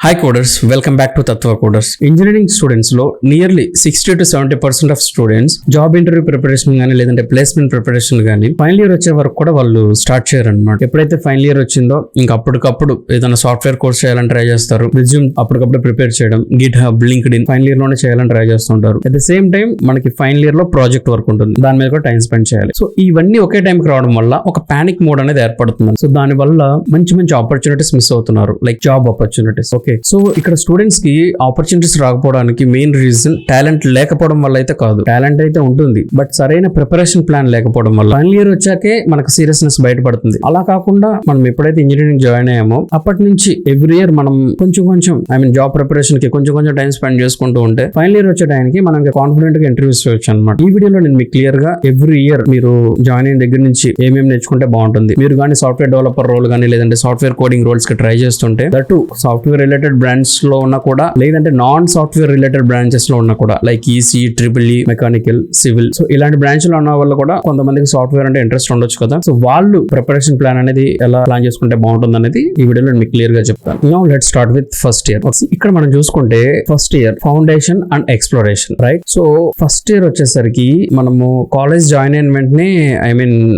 Hi coders, welcome back to Tattva Coders. Engineering students లో nearly 60 to 70% of students job interview preparation కానీ లేదంటే placement preparation కానీ final year వచ్చే వరకు కూడా వాళ్ళు స్టార్ట్ చేయరు అనమాట. ఎప్పుడైతే ఫైనల్ ఇయర్ వచ్చిందో ఇంకా అప్పటికప్పుడు ఏదైనా సాఫ్ట్వేర్ కోర్స్ చేయాలని ట్రై చేస్తారు. రిజ్యూమ్ అప్పటికప్పుడు ప్రిపేర్ చేయడం, Git hub, LinkedIn final year లోనే చేయాలని ట్రై చేస్తుంటారు. అట్ ద సేమ్ టైం మనకి ఫైనల్ ఇయర్ లో ప్రాజెక్ట్ వర్క్ ఉంటుంది, దాని మీద కూడా టైం స్పెండ్ చేయాలి. సో ఇవన్నీ ఒకే టైంకి రావడం వల్ల ఒక పానిక్ మోడ్ అనేది ఏర్పడుతుంది. సో దాని వల్ల మంచి మంచి ఆపర్చునిటీస్ మిస్ అవుతున్నారు, like job opportunities. Okay, so ఇక్కడ స్టూడెంట్స్ కి ఆపర్చునిటీస్ రాకపోవడానికి మెయిన్ రీజన్ టాలెంట్ లేకపోవడం వల్ల అయితే కాదు. టాలెంట్ అయితే ఉంటుంది, బట్ సరైన ప్రిపరేషన్ ప్లాన్ లేకపోవడం వల్ల ఫైనల్ ఇయర్ వచ్చాకే మనకు సీరియస్నెస్ బయటపడుతుంది. అలా కాకుండా మనం ఎప్పుడైతే ఇంజనీరింగ్ జాయిన్ అయ్యామో అప్పటి నుంచి ఎవ్రీ ఇయర్ మనం కొంచెం జాబ్ ప్రిపరేషన్ కి కొంచెం టైం స్పెండ్ చేసుకుంటూ ఉంటే ఫైనల్ ఇయర్ వచ్చే టైంకి మనం కాన్ఫిడెంట్ గా ఇంటర్వ్యూస్ చేయొచ్చు అనమాట. ఈ వీడియోలో నేను మీకు క్లియర్ గా ఎవ్రీ ఇయర్ మీరు జాయిన్ అయిన దగ్గర నుంచి ఏమేమి నేర్చుకుంటే బాగుంటుంది, మీరు కానీ సాఫ్ట్వేర్ డెవలపర్ రోల్ కానీ లేదంటే సాఫ్ట్వేర్ కోడింగ్ రోల్స్ కి ట్రై చేస్తుంటే దట్ సాఫ్ట్వేర్ రిలేటెడ్ బ్రాంచ్ లో ఉన్నా కూడా లేదంటే నాన్ సాఫ్ట్వేర్ రిలేటెడ్ బ్రాంచెస్ లో ఉన్నా కూడా like EC, triple E, mechanical, civil, so ఇలాంటి బ్రాంచ్ లో ఉన్న వాళ్ళు కూడా కొంతమందికి సాఫ్ట్వేర్ అంటే ఇంట్రెస్ట్ ఉండొచ్చు కదా. సో వాళ్ళు ప్రిపరేషన్ ప్లాన్ అనేది ఎలా ప్లాన్ చేసుకుంటే బాగుంటుంది అనేది ఈ వీడియోలో మీకు క్లియర్ గా చెప్తాను. Now let's start with first year. ఇక్కడ మనం చూసుకుంటే first year foundation and exploration, right? So first year వచ్చేసరికి మనము కాలేజ్ జాయిన్ అయిన వెంటనే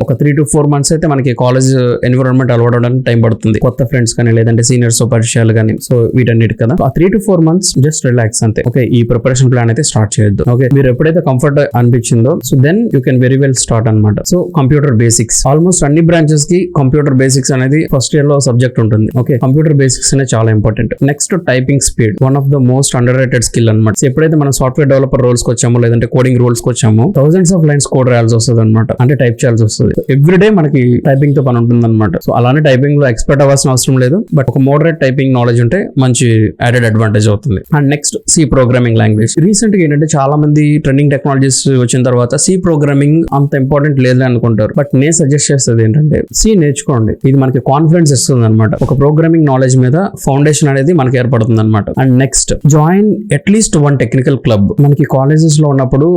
ఒక 3 to 4 months అయితే మనకి కాలేజ్ ఎన్విరాన్మెంట్ అలవడానికి టైం పడుతుంది. కొత్త ఫ్రెండ్స్ కానీ లేదంటే సీనియర్స్ పరిచయాలు కానీ, సో వీటన్నిటి కదా. ఆ 3 to 4 months జస్ట్ రిలాక్స్ అంతే. ఓకే, ఈ ప్రిపరేషన్ ప్లాన్ అయితే స్టార్ట్ చేయొద్దు. ఓకే, మీరు ఎప్పుడైతే కంఫర్ట్ అనిపించిందో so then you can very well start అనమాట. సో కంప్యూటర్ బేసిక్స్, ఆల్మోస్ట్ అన్ని బ్రాంచెస్ కి కంప్యూటర్ బేసిక్స్ అనేది ఫస్ట్ ఇయర్ లో సబ్జెక్ట్ ఉంటుంది. ఓకే, కంప్యూటర్ బేసిక్స్ అనేది చాలా important. Next typing speed, one of the most underrated skill అనమాట. ఎప్పుడైతే మనం సాఫ్ట్వేర్ డెవలపర్ రోల్స్ కి వచ్చామో లేదంటే కోడింగ్ రోల్స్ కి వచ్చామో థౌసండ్స్ ఆఫ్ లైన్స్ కోడ్ రాయాల్సి వస్తుంది అనమాట, అంటే టైప్ చేయాల్సి వస్తుంది. ఎవ్రీడే మనకి టైపింగ్ తో పని ఉంటుంది అనమాట. సో అలానే టైపింగ్ లో ఎక్స్పర్ట్ అవ్వాల్సిన అవసరం లేదు, బట్ ఒక మోడరేట్ టైపింగ్ నాలెడ్జ్ ఉంటే మంచి యాడెడ్ అడ్వాంటేజ్ అవుతుంది. And next C programming language. Recent గా ఏంటంటే చాలా మంది ట్రెండింగ్ టెక్నాలజీస్ వచ్చిన తర్వాత సి ప్రోగ్రామింగ్ అంత ఇంపార్టెంట్ లేదని అనుకుంటారు, బట్ నేను సజెస్ట్ చేసేది ఏంటంటే సి నేర్చుకోండి. ఇది మనకి కాన్ఫిడెన్స్ ఇస్తుంది అనమాట. ఒక ప్రోగ్రామింగ్ నాలెడ్జ్ మీద ఫౌండేషన్ అనేది మనకి ఏర్పడుతుంది అనమాట. And next join at least 1 technical club. మనకి కాలేజెస్ లో ఉన్నప్పుడు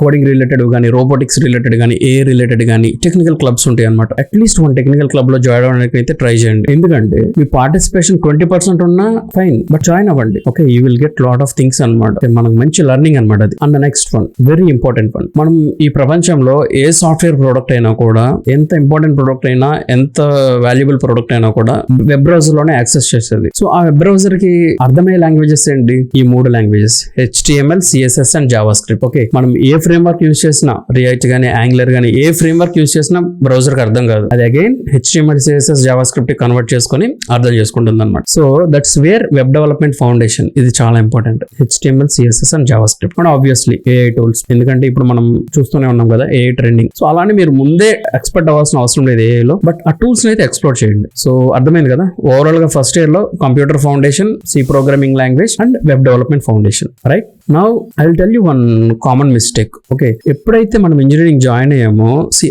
కోడింగ్ రిలేటెడ్ కానీ, రోబోటిక్స్ రిలేటెడ్ కానీ, ఏ రిలేటెడ్ కానీ టెక్నికల్ క్లబ్స్ ఉంటాయి అనమాట. అట్లీస్ట్ 1 టెక్నికల్ క్లబ్ లో జాయిన్ అవ్వడానికి అయితే ట్రై చేయండి. ఎందుకంటే మీ పార్టిసిపేషన్ 20% ఉన్నా ఫైన్, బట్ జాయిన్ అవ్వండి. Okay, you will get lot of things అనమాట. మనకు మంచి లెర్నింగ్ అనమాట అది. And next one, very important one, మనం ఈ ప్రపంచంలో ఏ సాఫ్ట్వేర్ ప్రోడక్ట్ అయినా కూడా, ఎంత ఇంపార్టెంట్ ప్రోడక్ట్ అయినా, ఎంత వాల్యుబుల్ ప్రోడక్ట్ అయినా కూడా వెబ్ బ్రౌజర్ లోనే యాక్సెస్ చేసేది. సో ఆ వెబ్ బ్రౌజర్ కి అర్థమయ్యే లాంగ్వేజెస్ ఏంటి? ఈ 3 languages, HTML, CSS and Java script. Okay, మనం ఏ ఫ్రేమ్ వర్క్ యూజ్ చేసినా, రియాక్ట్ గానీ, యాంగులర్ గానీ, ఏ ఫ్రేమ్ వర్క్ యూజ్ చేసినా బ్రౌజర్ కి అర్థం కాదు. అది again HTML, CSS, Java script convert చేసుకొని అర్థం చేసుకుంటుంది అనమాట. So that's where web development foundation, ఇది చాలా important. HTML, CSS and Java script. And obviously AI tools, ఎందుకంటే ఇప్పుడు మనం చూస్తూనే ఉన్నాం కదా AI ట్రెండింగ్. సో అలానే మీరు ముందే ఎక్స్పర్ట్ అవ్వాల్సిన అవసరం లేదు AI లో, బట్ ఆ టూల్స్ అయితే ఎక్స్ప్లోర్ చేయండి. సో అర్థమైంది కదా. ఓవరాల్ గా ఫస్ట్ ఇయర్ లో computer foundation, C programming language and web development foundation, right? Now I will tell you one common mistake. Okay, ఎప్పుడైతే మనం ఇంజనీరింగ్ జాయిన్ అయ్యామో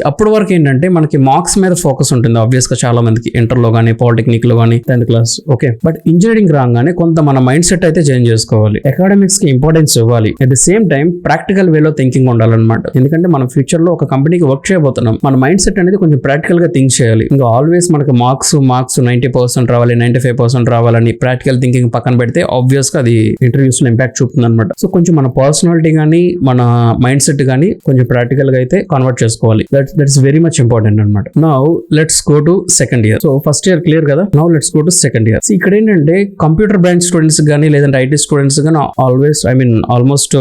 అప్పటి వరకు ఏంటంటే మనకి మార్క్స్ మీద ఫోకస్ ఉంటుంది ఆబ్వియస్ గా చాలా మందికి, ఇంటర్ లో కానీ, పాలిటెక్నిక్ లో కానీ, 10th class. Okay, but engineering రాగానే కొంత మన మైండ్ సెట్ అయితే చేంజ్ చేసుకోవాలి. అకాడమిక్స్ కి ఇంపార్టెన్స్ ఇవ్వాలి. At the same time practical వేలో థింకింగ్ ఉండాలన్నమాట. ఎందుకంటే మనం ఫ్యూచర్ లో ఒక కంపెనీకి వర్క్ చేయబోతున్నాం, మన మైండ్ సెట్ అనేది కొంచెం ప్రాక్టికల్ గా థింక్ చేయాలి. ఇంకా ఆల్వేస్ మనకు మార్క్స్ 90% రావాలి, 95% రావాలని ప్రాక్టికల్ థింకింగ్ పక్కన పెడితే ఆబ్వియస్ గా అది ఇంటర్వ్యూస్ లో ఇంపాక్ట్ చూపుతుంది అనమాట. సో కొంచెం మన పర్సనాలిటీ కానీ, మన మైండ్ సెట్ కానీ కొంచెం ప్రాక్టికల్ గా అయితే కన్వర్ట్ చేసుకోవాలి. దట్స్ వెరీ మచ్ ఇంపార్టెంట్ అనమాట. Now let's go to second year. So first year clear కదా. Now let's go to second year. ఇక్కడ ఏంటంటే కంప్యూటర్ బ్రాంచ్ స్టూడెంట్స్ కానీ లేదంటే IT స్టూడెంట్స్ కానీ ఆల్వేస్ ఆల్మోస్ట్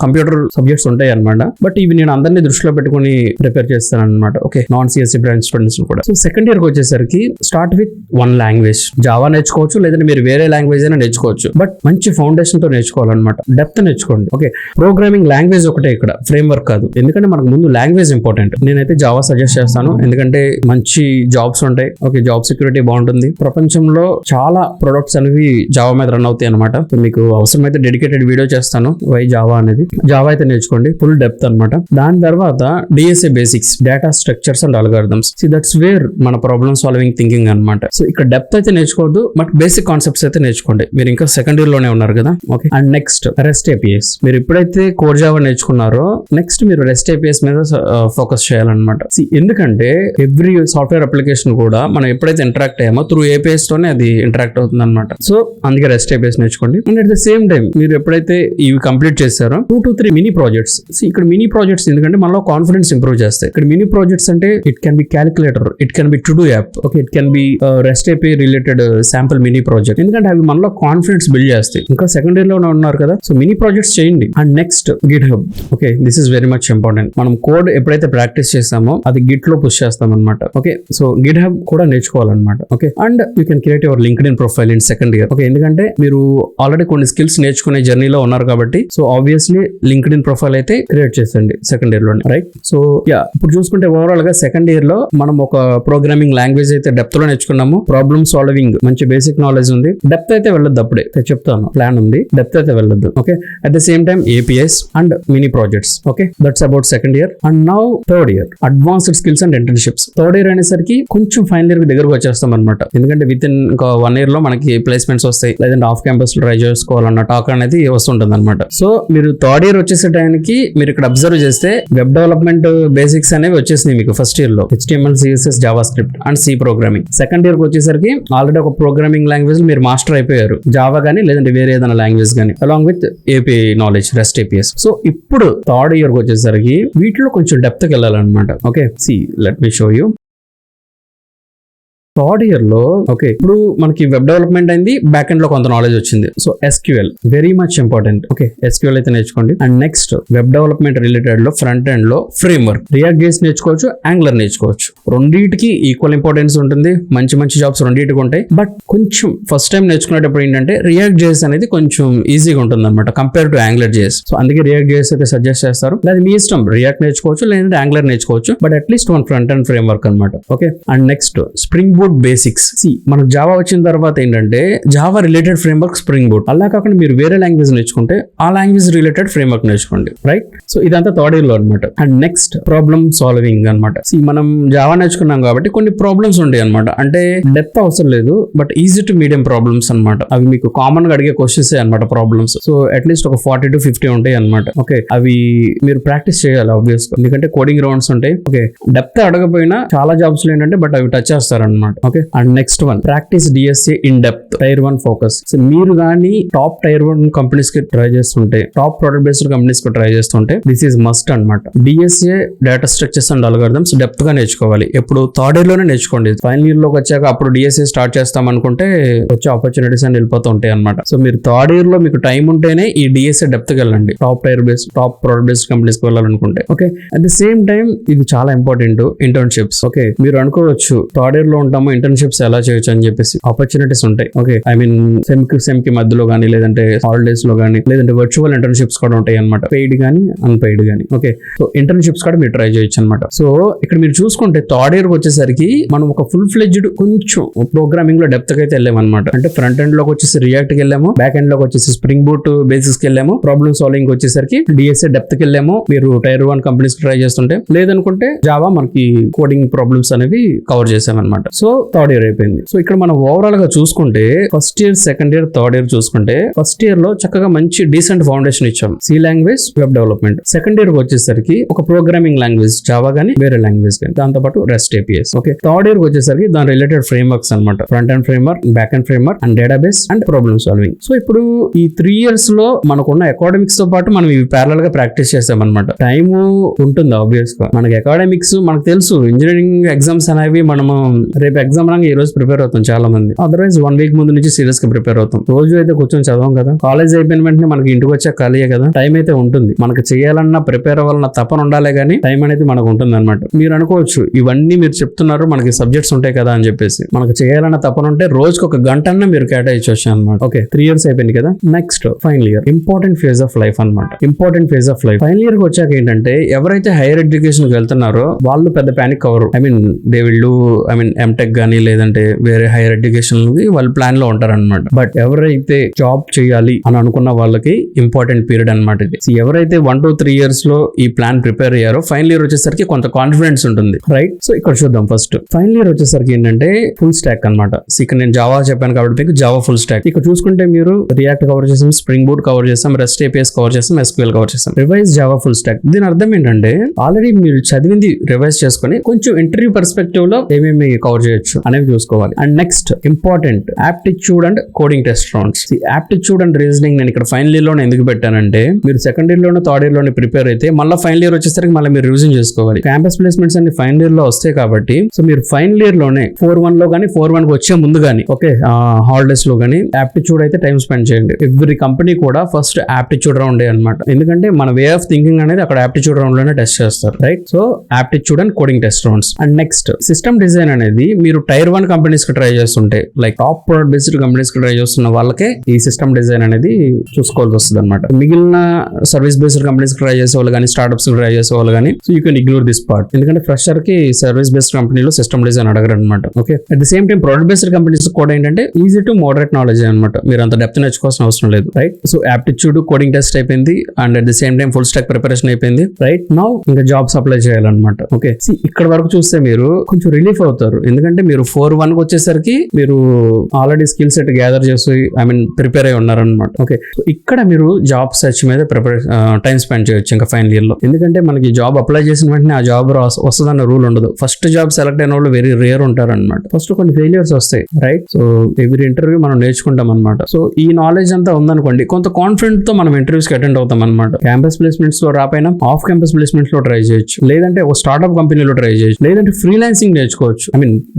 కంప్యూటర్ సబ్జెక్ట్స్ ఉంటాయి అనమాట. బట్ ఇవి నేను అందరినీ దృష్టిలో పెట్టుకుని ప్రిపేర్ చేస్తాను అనమాట. Okay, non CSE branch students కూడా. సో సెకండ్ ఇయర్ కి వచ్చేసరికి స్టార్ట్ విత్ 1 లాంగ్వేజ్. జావా నేర్చుకోవచ్చు, లేదంటే మీరు వేరే లాంగ్వేజ్ అయినా నేర్చుకోవచ్చు, బట్ మంచి ఫౌండేషన్ తో నేర్చుకోవాలన్నమాట. డెప్త్ నేర్చుకోండి. ఓకే, ప్రోగ్రామింగ్ లాంగ్వేజ్ ఒకటే ఇక్కడ, ఫ్రేమ్ వర్క్ కాదు. ఎందుకంటే మనకు ముందు లాంగ్వేజ్ ఇంపార్టెంట్. నేనైతే జావా సజెస్ట్ చేస్తాను, ఎందుకంటే మంచి జాబ్స్ ఉంటాయి. ఓకే, జాబ్ సెక్యూరిటీ బాగుంటుంది. ప్రపంచంలో చాలా ప్రొడక్ట్స్ అనేవి జావా మీద రన్ అవుతాయి అనమాట. మీకు అవసరమైతే డెడికేటెడ్ వీడియో చేస్తాను వై జావా అనేది. జావా అయితే నేర్చుకోండి, ఫుల్ డెప్త్ అనమాట. దాని తర్వాత DSA basics, data structures and algorithms. That's where మన ప్రాబ్లమ్ సాల్వింగ్ థింకింగ్ అనమాట. సో ఇక్కడ డెప్త్ అయితే నేర్చుకోవద్దు, బట్ బేసిక్ కాన్సెప్ట్స్ అయితే నేర్చుకోండి. మీరు ఇంకా సెకండ్ ఇయర్ లోనే ఉన్నారు కదా. Okay, and next REST APIs. మీరు ఎప్పుడైతే కోర్ జావా నేర్చుకున్నారో నెక్స్ట్ మీరు రెస్ట్ APIs మీద ఫోకస్ చేయాలన్నమాట. ఎందుకంటే ఎవ్రీ సాఫ్ట్వేర్ అప్లికేషన్ కూడా మనం ఎప్పుడైతే ఇంటరాక్ట్ అయ్యామో త్రూ APIs తోనే అది ఇంటరాక్ట్ అవుతుంది అనమాట. సో అందుకే రెస్ట్ APIs నేర్చుకోండి. And at the same time మీరు ఎప్పుడైతే ఇవి కంప్లీట్ చేస్తారో 2 to 3 మినీ ప్రాజెక్ట్స్. ఇక్కడ మినీ ప్రాజెక్ట్స్ ఎందుకంటే మనలో కాన్ఫిడెన్స్ ఇంప్రూవ్ చేస్తాయి. ఇక్కడ మినీ ప్రాజెక్ట్స్ అంటే it can be calculator, it can be to do app, okay, it can be rest API related sample mini project. ఎందుకంటే అవి మనలో కాన్ఫిడెన్స్ బిల్డ్ చేస్తాయి. ఇంకా సెకండ్ ఇయర్ లో ఉన్నారు కదా, సో మినీ ప్రాజెక్ట్స్ చేయండి. And next Git hub. Okay, this is very much important. మనం కోడ్ ఎప్పుడైతే ప్రాక్టీస్ చేస్తామో అది గిట్ లో పుష్ చేస్తాం అనమాట. ఓకే, సో గిట్ హబ్ కూడా నేర్చుకోవాలన్నమాట. Okay, and you can create your LinkedIn profile in second year. Okay, ఎందుకంటే మీరు ఆల్రెడీ కొన్ని స్కిల్స్ నేర్చుకునే జర్నీలో ఉన్నారు కాబట్టి సో ఆబ్వియస్లీ లింక్డ్ఇన్ ప్రొఫైల్ అయితే క్రియేట్ చేసండి సెకండ్ ఇయర్ లోనే, రైట్? సో యా, ఇప్పుడు చూసుకుంటే ఓవరాల్ గా సెకండ్ ఇయర్ లో మనం ఒక ప్రోగ్రామింగ్ లాంగ్వేజ్ అయితే డెప్త్ లో నేర్చుకున్నాము. ప్రాబ్లమ్ సాల్వింగ్ మంచి బేసిక్ నాలెడ్జ్ ఉంది. డెప్త్ అయితే వెళ్ళొద్దు, అప్పుడే చెప్తాను, ప్లాన్ ఉంది, డెప్త్ అయితే వెళ్ళొద్దు. Okay, at the same time APIs and mini projects. Okay, that's about second year. And now third year, advanced skills and internships. Third year అనేసరికి కొంచెం ఫైనల్ ఇయర్ దగ్గరకు వచ్చేస్తాం అనమాట. ఎందుకంటే విత్ ఇన్ ఇంకా 1 year లో మనకి ప్లేస్మెంట్స్ వస్తాయి, లేదంటే ఆఫ్ క్యాంపస్ ట్రై చేసుకోవాలన్న టాక్ అనేది వస్తుంటుంది అనమాట. సో మీరు థర్డ్ ఇయర్ వచ్చేసే టైంకి మీరు ఇక్కడ అబ్జర్వ్ చేస్తే వెబ్ డెవలప్మెంట్ బేసిక్స్ అనేవి వచ్చేసినాయి మీకు ఫస్ట్ ఇయర్ లో. HTML, CSS, JavaScript and C programming. Second year కి వచ్చేసరికి ఆల్రెడీ ఒక ప్రోగ్రామింగ్ లాంగ్వేజ్ మీరు మాస్టర్ అయిపోయారు, జావా గానీ లేదంటే వేరే ఏదైనా లాంగ్వేజ్ గానీ, along with API knowledge, rest APIs. So ఇప్పుడు థర్డ్ ఇయర్ కి వచ్చేసరికి వీటిలో కొంచెం డెప్త్ కి వెళ్ళాలన్నమాట. Okay, see let me show you. Third year లో ఓకే, ఇప్పుడు మనకి వెబ్ డెవలప్మెంట్ అయింది, బ్యాక్ ఎండ్ లో కొంత నాలెడ్జ్ వచ్చింది. So SQL very much important. Okay, SQL అయితే నేర్చుకోండి. And next web development related లో ఫ్రంట్ ఎండ్ లో ఫ్రేమ్ వర్క్, రియాక్ట్ JS నేర్చుకోవచ్చు, యాంగులర్ నేర్చుకోవచ్చు. రెండింటికి ఈక్వల్ ఇంపార్టెన్స్ ఉంటుంది. మంచి మంచి జాబ్స్ రెండింటికి ఉంటాయి. బట్ కొంచెం ఫస్ట్ టైం నేర్చుకునేటప్పుడు ఏంటంటే రియాక్ట్ JS అనేది కొంచెం ఈజీగా ఉంటుంది అనమాట compare to angular JS. So అందుకే రియాక్ట్ JS అయితే సజెస్ట్ చేస్తారు. అది మీ ఇష్టం, రియాక్ట్ నేర్చుకోవచ్చు లేదంటే యాంగులర్ నేర్చుకోవచ్చు, but at least one front end framework అనమాట. Okay, and next spring boot basics. మనకు జావా వచ్చిన తర్వాత ఏంటంటే Java related framework spring boot. అలా కాకుండా మీరు వేరే లాంగ్వేజ్ నేర్చుకుంటే ఆ లాంగ్వేజ్ రిలేటెడ్ ఫ్రేమ్వర్క్ నేర్చుకోండి, రైట్? సో ఇదంతా థర్డ్ ఇయర్ లో అనమాట. అండ్ నెక్స్ట్ ప్రాబ్లమ్ సాల్వింగ్ అనమాట. మనం జావా నేర్చుకున్నాం కాబట్టి కొన్ని ప్రాబ్లమ్స్ ఉంటాయి అనమాట. అంటే డెప్త్ అవసరం లేదు, but easy to medium problems అనమాట. అవి మీకు కామన్ గా అడిగే క్వశ్చన్స్ అనమాట ప్రాబ్లమ్స్. సో అట్లీస్ట్ ఒక 40 to 50 ఉంటాయి అనమాట. ఓకే, అవి మీరు ప్రాక్టీస్ చేయాలి ఆబ్వియస్ గా, ఎందుకంటే కోడింగ్ రౌండ్స్ ఉంటాయి. ఓకే, డెప్త్ అడగపోయినా చాలా జాబ్స్ లో ఏంటంటే బట్ అవి టచ్ చేస్తారనమాట. Okay, and next one practice DSA in depth, tier 1 focus. So మీరు కానీ టాప్ టైర్ 1 కంపెనీస్ కి ట్రై చేస్తుంటే, టాప్ ప్రొడక్ట్ బేస్డ్ కంపెనీస్ కి ట్రై చేస్తుంటే దిస్ ఈజ్ మస్ట్ అనమాట. DSA data structures and algorithms depth గా నేర్చుకోవాలి. ఎప్పుడు థర్డ్ ఇయర్ లోనే నేర్చుకోండి. ఫైనల్ ఇయర్ లోకి వచ్చాక అప్పుడు DSA స్టార్ట్ చేస్తాం అనుకుంటే వచ్చే ఆపర్చునిటీస్ అని వెళ్ళిపోతూ ఉంటాయి అనమాట. సో మీరు థర్డ్ ఇయర్ లో మీకు టైం ఉంటేనే ఈ DSA డెప్త్ కి వెళ్ళండి, top tier based top product based companies కి వెళ్ళాలనుకుంటే. Okay, at the same time ఇది చాలా ఇంపార్టెంట్, ఇంటర్న్షిప్స్. ఓకే, మీరు అనుకోవచ్చు థర్డ్ ఇయర్ లో ఉంటాము, ఇంటర్న్షిప్స్ ఎలా చేయొచ్చు అని చెప్పేసి. ఆపర్చునిటీస్ ఉంటాయి. ఓకే, ఐ మీన్ సెమ్ కి మధ్యలో కానీ, లేదంటే హాలిడేస్ లో కానీ, లేదంటే వర్చువల్ ఇంటర్న్షిప్స్ కూడా ఉంటాయి అనమాట, పెయిడ్ కానీ అన్పెయిడ్ కానీ. ఓకే, సో ఇంటర్న్షిప్స్ కూడా మీరు ట్రై చేయొచ్చు అనమాట. సో ఇక్కడ మీరు చూసుకుంటే థర్డ్ ఇయర్ వచ్చేసరికి మనం ఒక ఫుల్ ఫ్లెడ్జ్డ్ కొంచెం ప్రోగ్రామింగ్ లో డెప్త్ అయితే వెళ్ళామన్నమాట. అంటే ఫ్రంట్ ఎండ్ లోకి వచ్చేసి రియాక్ట్ కి వెళ్ళాము, బ్యాక్ ఎండ్ లోకి వచ్చేసి స్ప్రింగ్ బూట్ బేసిక్స్ కి వెళ్ళాము, ప్రాబ్లమ్ సాల్వింగ్ వచ్చేసరికి DSA డెప్త్ కి వెళ్ళాము. మీరు టైర్ 1 కంపెనీస్ కి ట్రై చేస్తుంటే, లేదనుకుంటే జావా మనకి కోడింగ్ ప్రాబ్లమ్స్ అనేవి కవర్ చేసామన్నమాట. సో థర్డ్ ఇయర్ అయిపోయింది. సో ఇక్కడ మనం ఓవరాల్ గా చూసుకుంటే first year, second year, third year చూసుకుంటే ఫస్ట్ ఇయర్ లో చక్కగా మంచి డీసెంట్ ఫౌండేషన్ ఇచ్చాం, C language, web development. Second year వచ్చేసరికి ఒక ప్రోగ్రామింగ్ లాంగ్వేజ్, జావా గానీ వేరే లాంగ్వేజ్ కానీ, దాంతో పాటు rest APIs. Okay, third year వచ్చేసరికి దాని రిలేటెడ్ ఫ్రేమ్ వర్క్స్ అనమాట, front end frame work, back end frame work and database and problem solving. So ఇప్పుడు ఈ 3 years లో మనకున్న అకాడమిక్స్ తో పాటు మనం ఇవి ప్యారల్ గా ప్రాక్టీస్ చేస్తామన్నమాట. టైం ఉంటుంది ఆబ్వియస్ గా. మనకి అకాడమిక్స్ మనకు తెలుసు, ఇంజనీరింగ్ ఎగ్జామ్స్ అనేవి మనము రేపు ఎగ్జామ్ రాగా ఈ రోజు ప్రిపేర్ అవుతాం చాలా మంది. అదర్వైజ్ 1 week ముందు నుంచి సీరియస్ గా ప్రిపేర్ అవుతాం. రోజు అయితే కూర్చొని చదవం కదా. కాలేజ్ అయిపోయిన వెంటనే మనకి ఇంటికి వచ్చే ఖాళీయే కదా, టైం అయితే ఉంటుంది. మనకు చేయాలన్నా ప్రిపేర్ అవ్వాలన్న తపన ఉండాలే కానీ టైం అనేది మనకు ఉంటుంది అనమాట. మీరు అనుకోవచ్చు ఇవన్నీ మీరు చెప్తున్నారు మనకి సబ్జెక్ట్స్ ఉంటాయి కదా అని చెప్పేసి. మనకు చేయాలన్న తపన ఉంటే రోజుకి 1 గంట మీరు కేటాయించవచ్చు అనమాట. ఓకే, 3 years అయిపోయింది కదా. Next final year, important phase of life అనమాట. Important phase of life final year కి వచ్చాక ఏంటంటే ఎవరైతే హైయర్ ఎడ్యుకేషన్ కి వెళ్తున్నారో వాళ్ళు పెద్ద పానిక్ అవ్వరు. I mean they will do, I mean M.Tech BTech కానీ లేదంటే వేరే హైయర్ ఎడ్యుకేషన్ వాళ్ళ ప్లాన్ లో ఉంటారన్నమాట. బట్ ఎవరైతే జాబ్ చేయాలి అని అనుకున్న వాళ్ళకి ఇంపార్టెంట్ పీరియడ్ అనమాట ఇది. ఎవరైతే 1 to 3 years లో ఈ ప్లాన్ ప్రిపేర్ అయ్యారో ఫైనల్ ఇయర్ వచ్చేసరికి కొంత కాన్ఫిడెన్స్ ఉంటుంది, రైట్? సో ఇక్కడ చూద్దాం. ఫస్ట్ ఫైనల్ ఇయర్ వచ్చేసరికి ఏంటంటే ఫుల్ స్టాక్ అనమాట. ఇక్కడ నేను జావా చెప్పాను కాబట్టి మీకు జావా ఫుల్ స్టాక్. ఇక్కడ చూసుకుంటే మీరు రియాక్ట్ కవర్ చేసాం, స్ప్రింగ్ బూట్ కవర్ చేసాం, రెస్ట్ ఏపీఎస్ కవర్ చేసాం, ఎస్క్యూఎల్ కవర్ చేసాం. Revise Java full stock. దీని అర్థం ఏంటంటే ఆల్రెడీ మీరు చదివింది రివైజ్ చేసుకుని కొంచెం ఇంటర్వ్యూ పర్స్పెక్టివ్ లో ఏమేమి కవర్ చేయొచ్చు అనేవి చూసుకోవాలి. And next important aptitude and coding test rounds. Aptitude and reasoning నేను ఇక్కడ ఫైనల్ ఇయర్ లోనే ఎందుకు పెట్టానంటే మీరు సెకండ్ ఇయర్ లోనే థర్డ్ ఇయర్ లోనే ప్రిపేర్ అయితే మళ్ళీ ఫైనల్ ఇయర్ వచ్చేసరికి మళ్ళీ మీరు రివిజన్ చేసుకోవాలి. క్యాంపస్ ప్లేస్మెంట్స్ అన్ని ఫైనల్ ఇయర్ లో వస్తాయి కాబట్టి సో మీరు ఫైనల్ ఇయర్ లోనే 4-1 లో కానీ 4-1 కి వచ్చే ముందు కానీ ఓకే హాలిడేస్ లో కానీ యాప్టిట్యూడ్ అయితే టైం స్పెండ్ చేయండి. ఎవ్రీ కంపెనీ కూడా ఫస్ట్ యాప్టిట్యూడ్ రౌండ్ అనమాట. ఎందుకంటే మన వే ఆఫ్ థింకింగ్ అనేది అక్కడ యాప్టిట్యూడ్ రౌండ్ లోనే టెస్ట్ చేస్తారు, right? So aptitude and coding test rounds. And next system design అనేది మీరు టైర్ 1 కంపెనీస్ కి ట్రై చేస్తుంటే like top product based companies కి ట్రై చేస్తున్న వాళ్ళకే ఈ సిస్టమ్ డిజైన్ అనేది చూసుకోవాల్సి వస్తుంది అనమాట. మిగిలిన సర్వీస్ బేస్డ్ కంపెనీస్ కి ట్రై చేసే వాళ్ళు కానీ స్టార్ట్అప్స్ కి ట్రై చేసే వాళ్ళు కానీ so you can ignore this part. ఎందుకంటే ఫ్రెషర్ కి సర్వీస్ బేస్డ్ కంపెనీలో సిస్టమ్ డిజైన్ అడగరు అనమాట. Okay, at the same time product based companies కూడా ఏంటంటే ఈజీ టు మోడరేట్ నాలెడ్జ్ అనమాట. మీరు అంత డెప్త్ నేర్చుకోవాల్సిన అవసరం లేదు, right? So aptitude coding test అయిపోయింది and at the same time full stack preparation అయిపోయింది, రైట్? నౌ ఇంకా జాబ్స్ అప్లై చేయాలన్నమాట. ఓకే, ఇక్కడ వరకు చూస్తే మీరు కొంచెం రిలీఫ్ అవుతారు. ఎందుకంటే మీరు 4-1 కి వచ్చేసరికి మీరు ఆల్రెడీ స్కిల్ సెట్ గ్యాదర్ చేసి ప్రిపేర్ అయి ఉన్నారనమాట. ఓకే, ఇక్కడ మీరు జాబ్ సెర్చ్ మీద టైం స్పెండ్ చేయొచ్చు ఇంకా ఫైనల్ ఇయర్ లో. ఎందుకంటే మనకి జాబ్ అప్లై చేసిన వెంటనే ఆ జాబ్ వస్తుందన్న రూల్ ఉండదు. ఫస్ట్ జాబ్ సెలెక్ట్ అయిన వాళ్ళు వెరీ రేర్ ఉంటారు అనమాట. ఫస్ట్ కొన్ని ఫెయిలియర్స్ వస్తాయి, రైట్? సో ఎవ్రీ ఇంటర్వ్యూ మనం నేర్చుకుంటాం అనమాట. సో ఈ నాలెడ్జ్ అంతా ఉందనుకోండి కొంత కాన్ఫిడెంట్ తో మనం ఇంటర్వ్యూస్ కి అటెండ్ అవుతాం అనమాట. క్యాంపస్ ప్లేస్మెంట్స్ లో రాపోయినా ఆఫ్ క్యాంపస్ ప్లేస్మెంట్స్ లో ట్రై చేయొచ్చు, లేదంటే ఒక స్టార్ట్అప్ కంపెనీలో ట్రై చేయొచ్చు, లేదంటే ఫ్రీలాన్సింగ్ నేర్చుకోవచ్చు.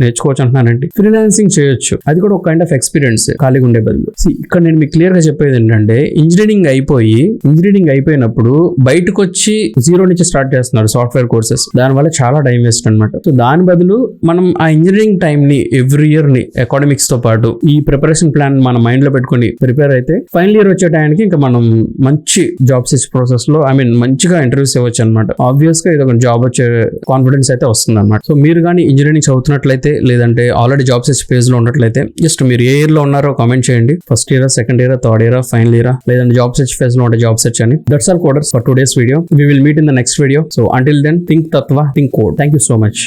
నేర్చుకోవచ్చు అంటున్నానండి, ఫ్రీలాన్సింగ్ చేయొచ్చు. అది కూడా ఒక కైండ్ ఆఫ్ ఎక్స్పీరియన్స్ ఖాళీగా ఉండే బదులు. ఇక్కడ నేను మీకు క్లియర్ గా చెప్పేది ఏంటంటే ఇంజనీరింగ్ అయిపోయినప్పుడు బయటకు వచ్చి జీరో నుంచి స్టార్ట్ చేస్తున్నారు సాఫ్ట్వేర్ కోర్సెస్. దానివల్ల చాలా టైం వేస్ట్ అనమాట. సో దాని బదులు మనం ఆ ఇంజనీరింగ్ టైం ని ఎవ్రీ ఇయర్ ని అకాడమిక్స్ తో పాటు ఈ ప్రిపరేషన్ ప్లాన్ మన మైండ్ లో పెట్టుకుని ప్రిపేర్ అయితే ఫైనల్ ఇయర్ వచ్చే టైంకి ఇంకా మనం మంచి జాబ్ సెర్చ్ ప్రాసెస్ లో మంచిగా ఇంటర్వ్యూస్ ఇవ్వచ్చు అనమాట. ఆబ్వియస్ గా ఇది ఒక జాబ్ వచ్చే కాన్ఫిడెన్స్ అయితే వస్తుంది అనమాట. సో మీరు కానీ ఇంజనీరింగ్ చదువుతున్నట్లయితే లేదంటే ఆల్రెడీ జాబ్ సెర్చ్ ఫేజ్ లో ఉన్నట్లయితే జస్ట్ మీరు ఏ ఇయర్ లో ఉన్నారో కామెంట్ చేయండి. First year, second year, third year, final year, లేదంటే జాబ్ సెర్చ్ ఫేజ్ లో ఉంటే జాబ్ సెర్చ్ అని. That's all coders for today's video. We will meet in the next video. So until then, think Tattva, think code. Thank you so much.